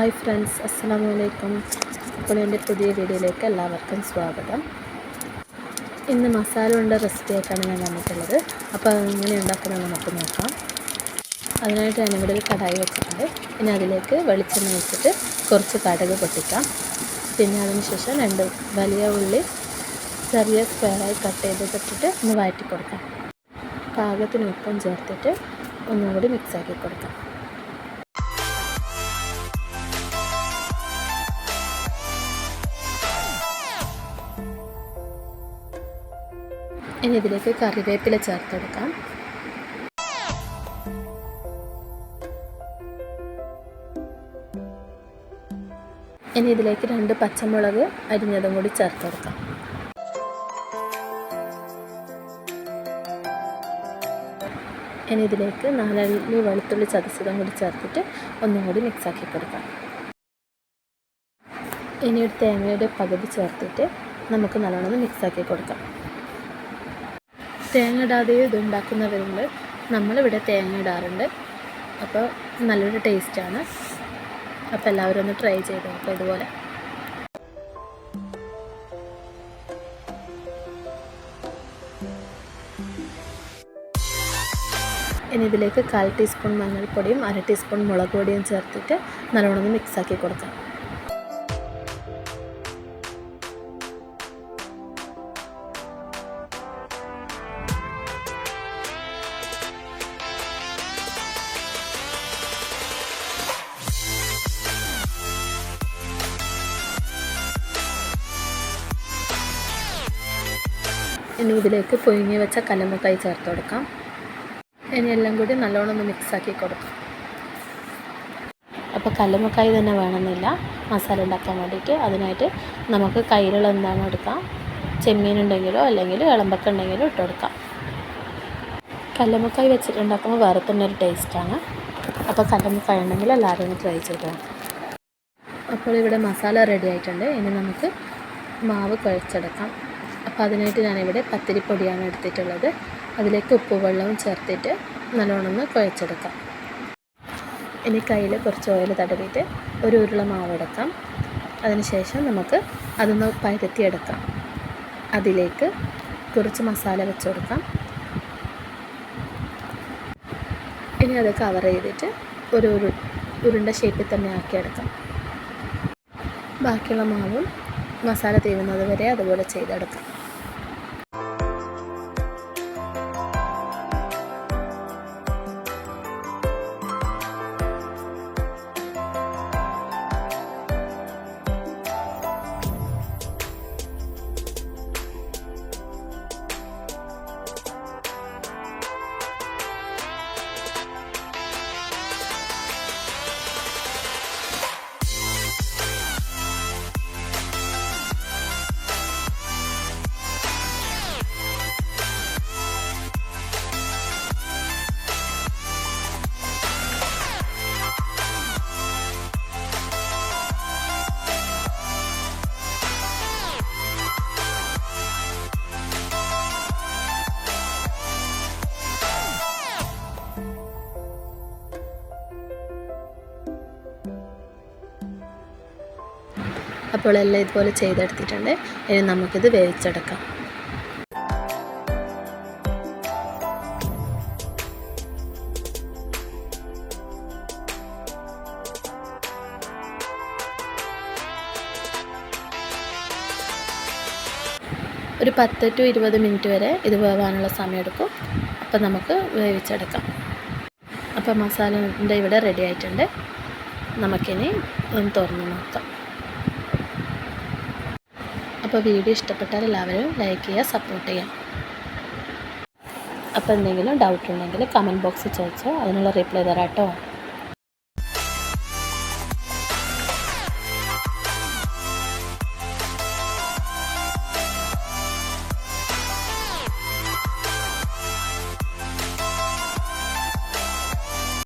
Hi friends, അസ്സലാമു അലൈക്കും. അപ്പോൾ എൻ്റെ പുതിയ വീഡിയോയിലേക്ക് എല്ലാവർക്കും സ്വാഗതം. ഇന്ന് മസാല കൊണ്ട് റെസിപ്പി ആയിട്ടാണ് ഞാൻ വന്നിട്ടുള്ളത്. അപ്പോൾ എങ്ങനെ ഉണ്ടാക്കുന്നത് നമുക്ക് നോക്കാം. അതിനായിട്ട് ഞാനിവിടെ ഒരു കടായി വെച്ചിട്ടുണ്ട്. ഇനി അതിലേക്ക് വെളിച്ചെണ്ണ വെച്ചിട്ട് കുറച്ച് കടുക് പൊട്ടിക്കാം. പിന്നെ അതിന് ശേഷം 2 വലിയ ഉള്ളി ചെറിയ സ്ക്വയറായി കട്ട് ചെയ്തിട്ടിട്ട് ഒന്ന് വഴറ്റി കൊടുക്കാം. പാകത്തിന് ഉപ്പും ചേർത്തിട്ട് ഒന്നും കൂടി മിക്സാക്കി കൊടുക്കാം. ഇനി ഇതിലേക്ക് കറിവേപ്പില ചേർത്തെടുക്കാം. ഇനി ഇതിലേക്ക് 2 പച്ചമുളക് അരിഞ്ഞതും കൂടി ചേർത്തെടുക്കാം. ഇനി ഇതിലേക്ക് 4 അല്ലി വെളുത്തുള്ളി ചതച്ചതും കൂടി ചേർത്തിട്ട് ഒന്നും കൂടി മിക്സാക്കി കൊടുക്കാം. ഇനി ഒരു തേങ്ങയുടെ പകുതി ചേർത്തിട്ട് നമുക്ക് നല്ലോണം മിക്സാക്കി കൊടുക്കാം. തേങ്ങ ഇടാതെ ഇതുണ്ടാക്കുന്നവരുണ്ട്. നമ്മളിവിടെ തേങ്ങ ഇടാറുണ്ട്. അപ്പോൾ നല്ലൊരു ടേസ്റ്റാണ്. അപ്പോൾ എല്ലാവരും ഒന്ന് ട്രൈ ചെയ്ത് നോക്കുക ഇതുപോലെ. ഇനി ഇതിലേക്ക് 1/4 ടീസ്പൂൺ മഞ്ഞൾപ്പൊടിയും 1/2 ടീസ്പൂൺ മുളക് പൊടിയും ചേർത്തിട്ട് നല്ലോണം മിക്സാക്കി കൊടുക്കാം. ഇനി ഇതിലേക്ക് പുഴുങ്ങി വെച്ച കല്ലുമ്മക്കായ് ചേർത്ത് കൊടുക്കാം. ഇനി എല്ലാം കൂടി നല്ലോണം ഒന്ന് മിക്സാക്കി കൊടുക്കാം. അപ്പോൾ കല്ലുമ്മക്കായ് തന്നെ വേണമെന്നില്ല മസാല ഉണ്ടാക്കാൻ വേണ്ടിയിട്ട്. അതിനായിട്ട് നമുക്ക് കയ്യിലുള്ള എന്താണോ എടുക്കാം, ചെമ്മീനുണ്ടെങ്കിലോ അല്ലെങ്കിൽ ഇളമ്പക്ക ഉണ്ടെങ്കിലോ ഇട്ട് കൊടുക്കാം. കല്ലുമ്മക്കായ് വെച്ചിട്ടുണ്ടാക്കുമ്പോൾ വേറെ തന്നെ ഒരു ടേസ്റ്റാണ്. അപ്പോൾ കല്ലുമ്മക്കായ് ഉണ്ടെങ്കിൽ എല്ലാവരും ഒന്ന് ട്രൈ ചെയ്തോ. അപ്പോൾ ഇവിടെ മസാല റെഡി ആയിട്ടുണ്ട്. ഇനി നമുക്ക് മാവ് കുഴച്ചെടുക്കാം. അപ്പോൾ അതിനായിട്ട് ഞാനിവിടെ പത്തിരിപ്പൊടിയാണ് എടുത്തിട്ടുള്ളത്. അതിലേക്ക് ഉപ്പുവെള്ളവും ചേർത്തിട്ട് നല്ലോണം കുഴച്ചെടുക്കാം. ഇനി കയ്യിൽ കുറച്ച് ഓയിൽ തടവിയിട്ട് ഒരു ഉരുള മാവ് എടുക്കാം. അതിനുശേഷം നമുക്ക് അതൊന്ന് പരത്തിയെടുക്കാം. അതിലേക്ക് കുറച്ച് മസാല വെച്ച് കൊടുക്കാം. ഇനി അത് കവർ ചെയ്തിട്ട് ഒരു ഉരുണ്ട ഷേപ്പിൽ തന്നെ ആക്കിയെടുക്കാം. ബാക്കിയുള്ള മാവും മസാല തീരുന്നത് വരെ അതുപോലെ ചെയ്തെടുക്കാം. അപ്പോൾ എല്ലാം ഇതുപോലെ ചെയ്തെടുത്തിട്ടുണ്ട്. ഇനി നമുക്കിത് വേവിച്ചെടുക്കാം. ഒരു 10 to 20 മിനിറ്റ് വരെ ഇത് വേവാനുള്ള സമയമെടുക്കും. അപ്പോൾ നമുക്ക് വേവിച്ചെടുക്കാം. അപ്പോൾ മസാലൻ്റെ ഇവിടെ റെഡി ആയിട്ടുണ്ട്. നമുക്കിനി ഒന്ന് തുറന്ന് നോക്കാം. അപ്പോൾ വീഡിയോ ഇഷ്ടപ്പെട്ടാൽ എല്ലാവരും ലൈക്ക് ചെയ്യുക, സപ്പോർട്ട് ചെയ്യുക. അപ്പോൾ എന്തെങ്കിലും ഡൗട്ട് ഉണ്ടെങ്കിൽ കമൻറ്റ് ബോക്സിൽ ചോദിച്ചോ, അതിനുള്ള റിപ്ലൈ തരാം കേട്ടോ.